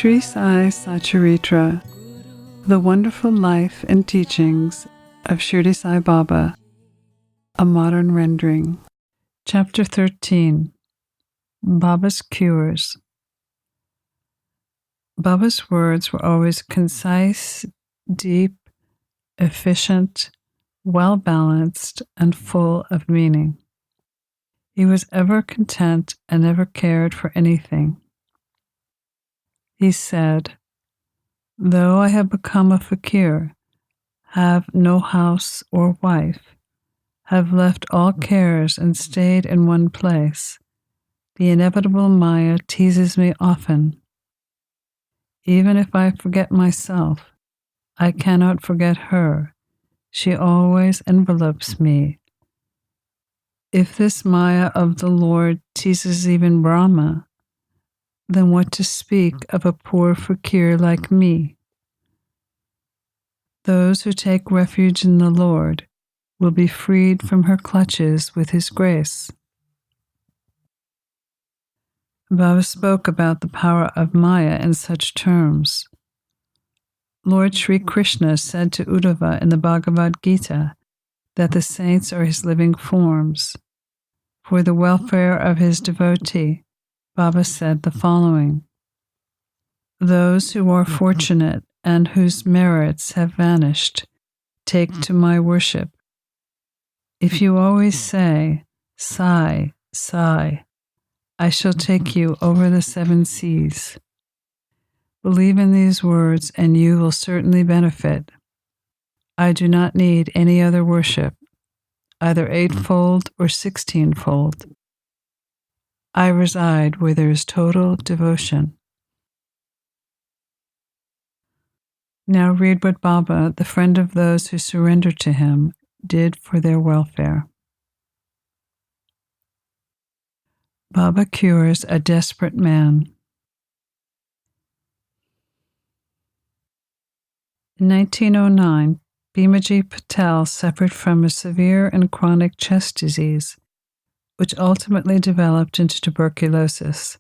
Sri Sai Satcharitra, The Wonderful Life and Teachings of Shirdi Sai Baba, a modern rendering. Chapter 13, Baba's Cures. Baba's words were always concise, deep, efficient, well-balanced, and full of meaning. He was ever content and never cared for anything. He said, "Though I have become a fakir, have no house or wife, have left all cares and stayed in one place, the inevitable Maya teases me often. Even if I forget myself, I cannot forget her. She always envelopes me. If this Maya of the Lord teases even Brahma, then what to speak of a poor fakir like me? Those who take refuge in the Lord will be freed from her clutches with His grace." Baba spoke about the power of Maya in such terms. Lord Sri Krishna said to Uddhava in the Bhagavad Gita that the saints are his living forms. For the welfare of his devotee, Baba said the following: "Those who are fortunate and whose merits have vanished, take to my worship. If you always say, 'Sai, Sai,' I shall take you over the 7 seas. Believe in these words and you will certainly benefit. I do not need any other worship, either 8-fold or 16-fold. I reside where there is total devotion." Now read what Baba, the friend of those who surrender to him, did for their welfare. Baba cures a desperate man. In 1909, Bhimaji Patel suffered from a severe and chronic chest disease, which ultimately developed into tuberculosis.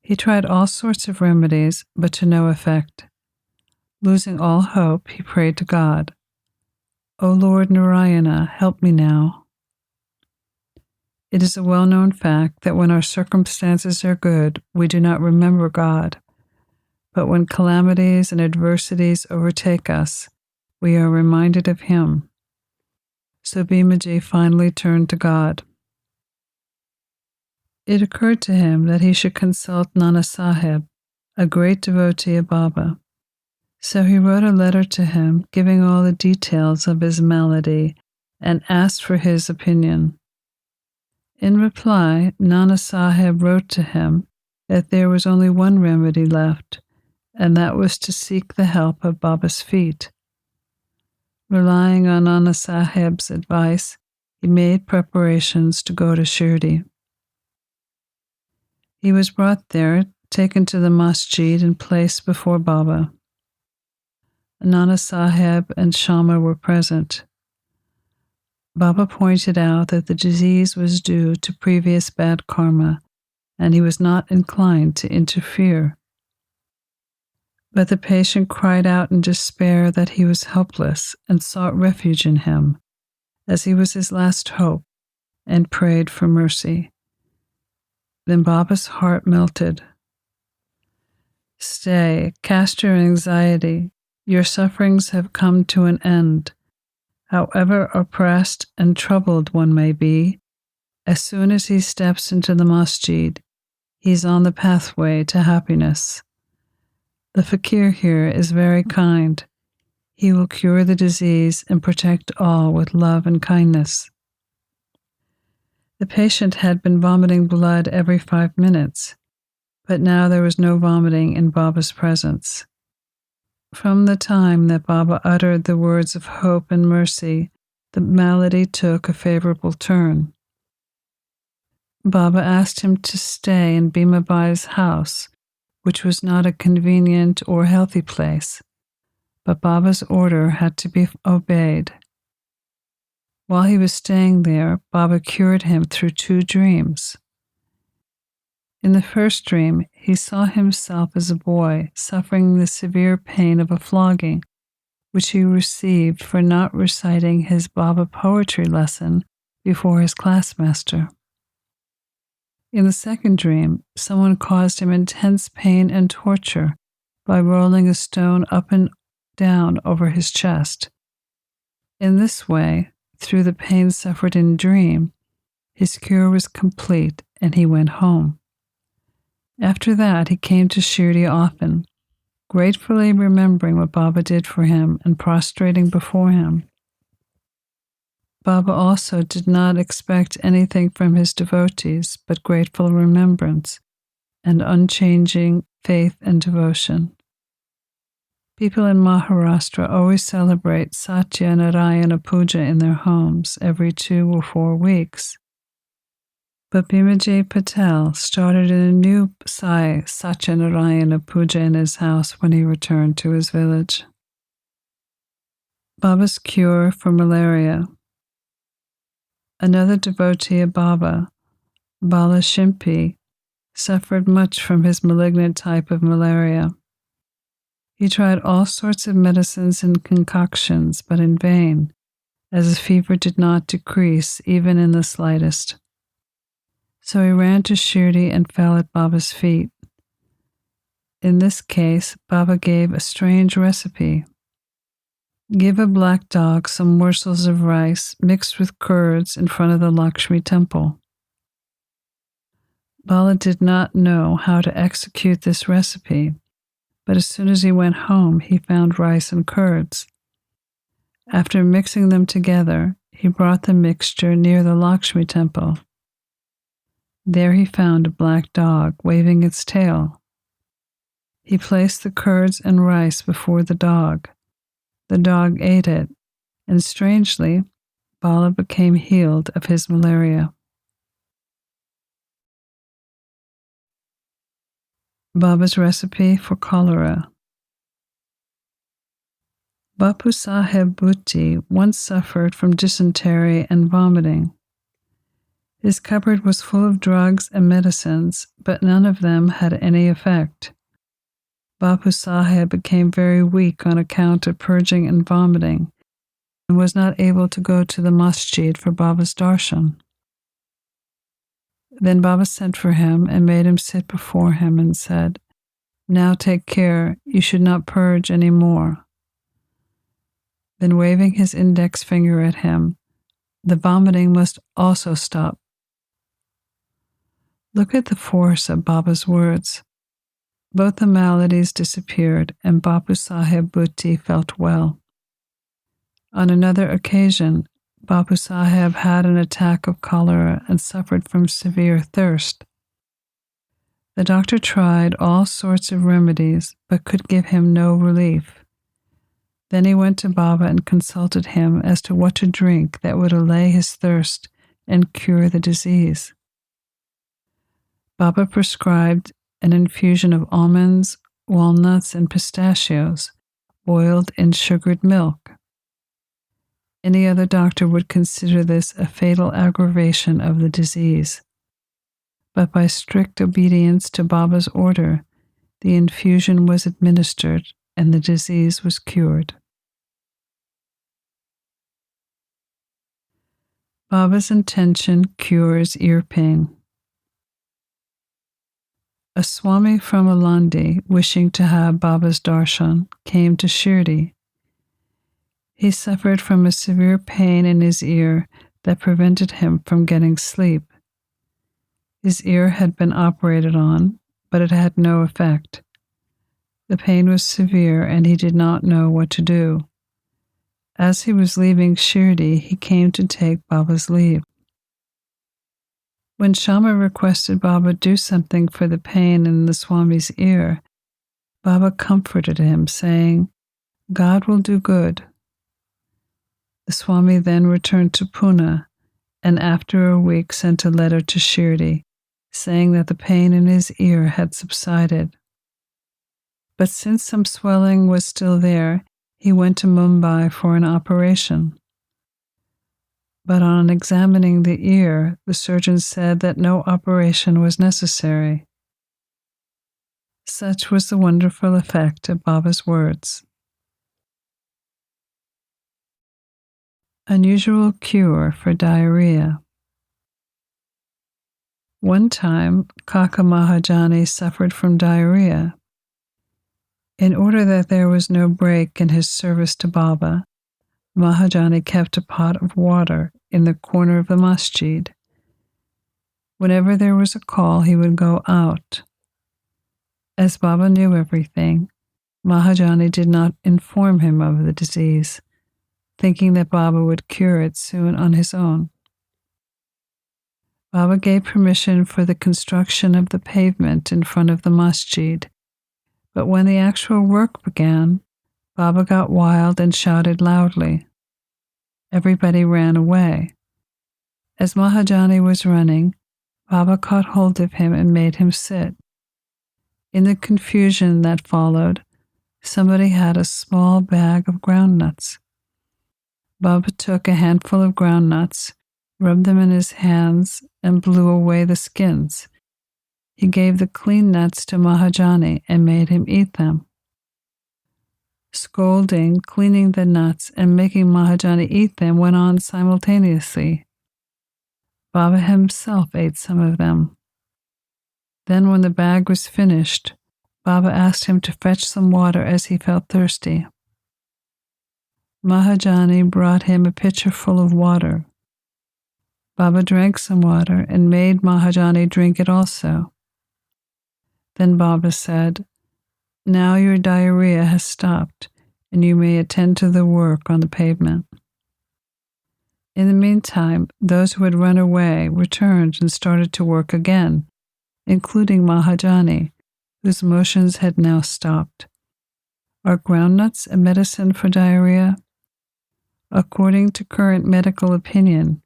He tried all sorts of remedies, but to no effect. Losing all hope, he prayed to God, "O Lord Narayana, help me now." It is a well-known fact that when our circumstances are good, we do not remember God. But when calamities and adversities overtake us, we are reminded of Him. So Bhimaji finally turned to God. It occurred to him that he should consult Nana Sahib, a great devotee of Baba. So he wrote a letter to him giving all the details of his malady and asked for his opinion. In reply, Nana Sahib wrote to him that there was only one remedy left, and that was to seek the help of Baba's feet. Relying on Nana Sahib's advice, he made preparations to go to Shirdi. He was brought there, taken to the masjid and placed before Baba. Nana Sahib and Shama were present. Baba pointed out that the disease was due to previous bad karma, and he was not inclined to interfere. But the patient cried out in despair that he was helpless and sought refuge in him, as he was his last hope, and prayed for mercy. Then Baba's heart melted. "Stay, cast your anxiety. Your sufferings have come to an end. However oppressed and troubled one may be, as soon as he steps into the masjid, he's on the pathway to happiness. The fakir here is very kind. He will cure the disease and protect all with love and kindness." The patient had been vomiting blood every 5 minutes, but now there was no vomiting in Baba's presence. From the time that Baba uttered the words of hope and mercy, the malady took a favorable turn. Baba asked him to stay in Bhimabai's house, which was not a convenient or healthy place, but Baba's order had to be obeyed. While he was staying there, Baba cured him through 2 dreams. In the first dream, he saw himself as a boy suffering the severe pain of a flogging, which he received for not reciting his Baba poetry lesson before his classmaster. In the second dream, someone caused him intense pain and torture by rolling a stone up and down over his chest. In this way, through the pain suffered in dream, his cure was complete and he went home. After that, he came to Shirdi often, gratefully remembering what Baba did for him and prostrating before him. Baba also did not expect anything from his devotees but grateful remembrance and unchanging faith and devotion. People in Maharashtra always celebrate Satyanarayana Puja in their homes every 2 or 4 weeks. But Bhimajay Patel started a new Sai Satcharitra Puja in his house when he returned to his village. Baba's cure for malaria. Another devotee of Baba, Bala Shimpi, suffered much from his malignant type of malaria. He tried all sorts of medicines and concoctions, but in vain, as his fever did not decrease even in the slightest. So he ran to Shirdi and fell at Baba's feet. In this case, Baba gave a strange recipe. Give a black dog some morsels of rice mixed with curds in front of the Lakshmi temple. Bala did not know how to execute this recipe, but as soon as he went home, he found rice and curds. After mixing them together, he brought the mixture near the Lakshmi temple. There he found a black dog waving its tail. He placed the curds and rice before the dog. The dog ate it, and strangely, Bala became healed of his malaria. Baba's recipe for cholera. Bapu Saheb Bhuti once suffered from dysentery and vomiting. His cupboard was full of drugs and medicines, but none of them had any effect. Bapu Saheb became very weak on account of purging and vomiting, and was not able to go to the masjid for Baba's darshan. Then Baba sent for him and made him sit before him and said, "Now take care, you should not purge any more." Then waving his index finger at him, "The vomiting must also stop." Look at the force of Baba's words. Both the maladies disappeared and Bapu Saheb Bhuti felt well. On another occasion, Bapu Saheb had an attack of cholera and suffered from severe thirst. The doctor tried all sorts of remedies but could give him no relief. Then he went to Baba and consulted him as to what to drink that would allay his thirst and cure the disease. Baba prescribed an infusion of almonds, walnuts, and pistachios, boiled in sugared milk. Any other doctor would consider this a fatal aggravation of the disease. But by strict obedience to Baba's order, the infusion was administered and the disease was cured. Baba's intention cures ear pain. A Swami from Alandi, wishing to have Baba's darshan, came to Shirdi. He suffered from a severe pain in his ear that prevented him from getting sleep. His ear had been operated on, but it had no effect. The pain was severe and he did not know what to do. As he was leaving Shirdi, he came to take Baba's leave. When Shama requested Baba do something for the pain in the Swami's ear, Baba comforted him, saying, "God will do good." The Swami then returned to Pune, and after a week sent a letter to Shirdi, saying that the pain in his ear had subsided. But since some swelling was still there, he went to Mumbai for an operation. But on examining the ear, the surgeon said that no operation was necessary. Such was the wonderful effect of Baba's words. Unusual cure for diarrhea. One time, Kaka Mahajani suffered from diarrhea. In order that there was no break in his service to Baba, Mahajani kept a pot of water in the corner of the masjid. Whenever there was a call, he would go out. As Baba knew everything, Mahajani did not inform him of the disease, thinking that Baba would cure it soon on his own. Baba gave permission for the construction of the pavement in front of the masjid, but when the actual work began, Baba got wild and shouted loudly. Everybody ran away. As Mahajani was running, Baba caught hold of him and made him sit. In the confusion that followed, somebody had a small bag of groundnuts. Baba took a handful of groundnuts, rubbed them in his hands, and blew away the skins. He gave the clean nuts to Mahajani and made him eat them. Scolding, cleaning the nuts, and making Mahajani eat them went on simultaneously. Baba himself ate some of them. Then, when the bag was finished, Baba asked him to fetch some water as he felt thirsty. Mahajani brought him a pitcher full of water. Baba drank some water and made Mahajani drink it also. Then Baba said, "Now your diarrhea has stopped, and you may attend to the work on the pavement." In the meantime, those who had run away returned and started to work again, including Mahajani, whose motions had now stopped. Are groundnuts a medicine for diarrhea? According to current medical opinion,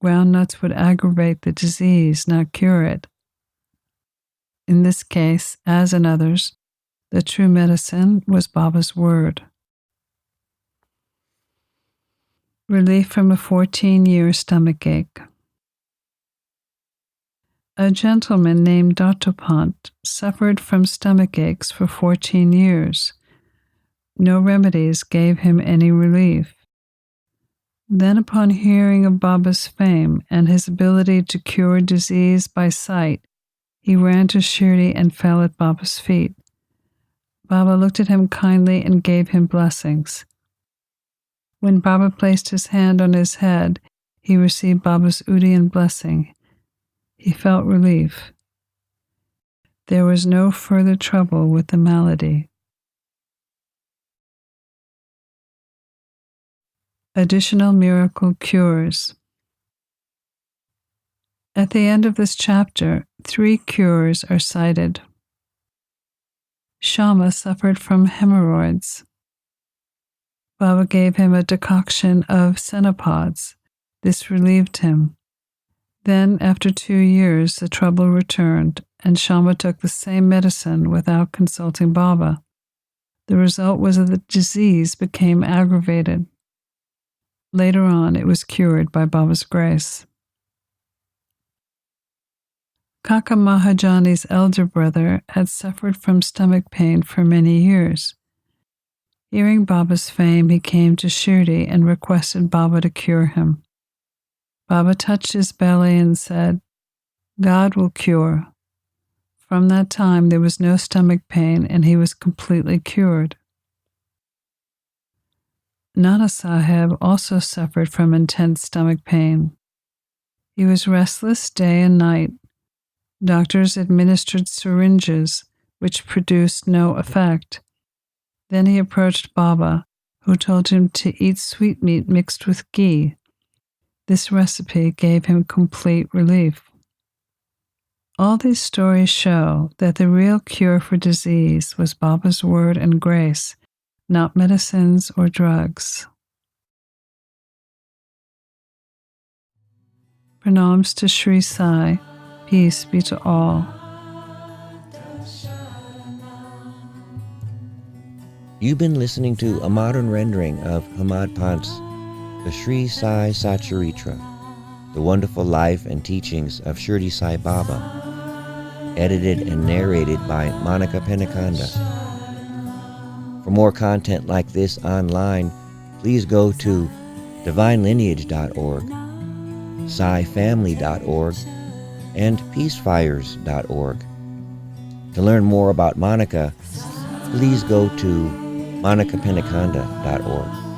groundnuts would aggravate the disease, not cure it. In this case, as in others, the true medicine was Baba's word. Relief from a 14-year stomachache. A gentleman named Hemadpant suffered from stomach aches for 14 years. No remedies gave him any relief. Then, upon hearing of Baba's fame and his ability to cure disease by sight, he ran to Shirdi and fell at Baba's feet. Baba looked at him kindly and gave him blessings. When Baba placed his hand on his head, he received Baba's Udian blessing. He felt relief. There was no further trouble with the malady. Additional miracle cures. At the end of this chapter, 3 cures are cited. Shama suffered from hemorrhoids. Baba gave him a decoction of cenopods. This relieved him. Then, after 2 years, the trouble returned, and Shama took the same medicine without consulting Baba. The result was that the disease became aggravated. Later on, it was cured by Baba's grace. Kaka Mahajani's elder brother had suffered from stomach pain for many years. Hearing Baba's fame, he came to Shirdi and requested Baba to cure him. Baba touched his belly and said, "God will cure." From that time, there was no stomach pain and he was completely cured. Nana Sahib also suffered from intense stomach pain. He was restless day and night. Doctors administered syringes, which produced no effect. Then he approached Baba, who told him to eat sweetmeat mixed with ghee. This recipe gave him complete relief. All these stories show that the real cure for disease was Baba's word and grace, not medicines or drugs. Pranams to Sri Sai. Peace be to all. You've been listening to a modern rendering of Hemadpant's The Sri Sai Satcharitra, the wonderful life and teachings of Shirdi Sai Baba. edited and narrated by Monika Penukonda. For more content like this online, please go to divinelineage.org, scifamily.org, and peacefires.org. To learn more about Monika, please go to monikapenukonda.org.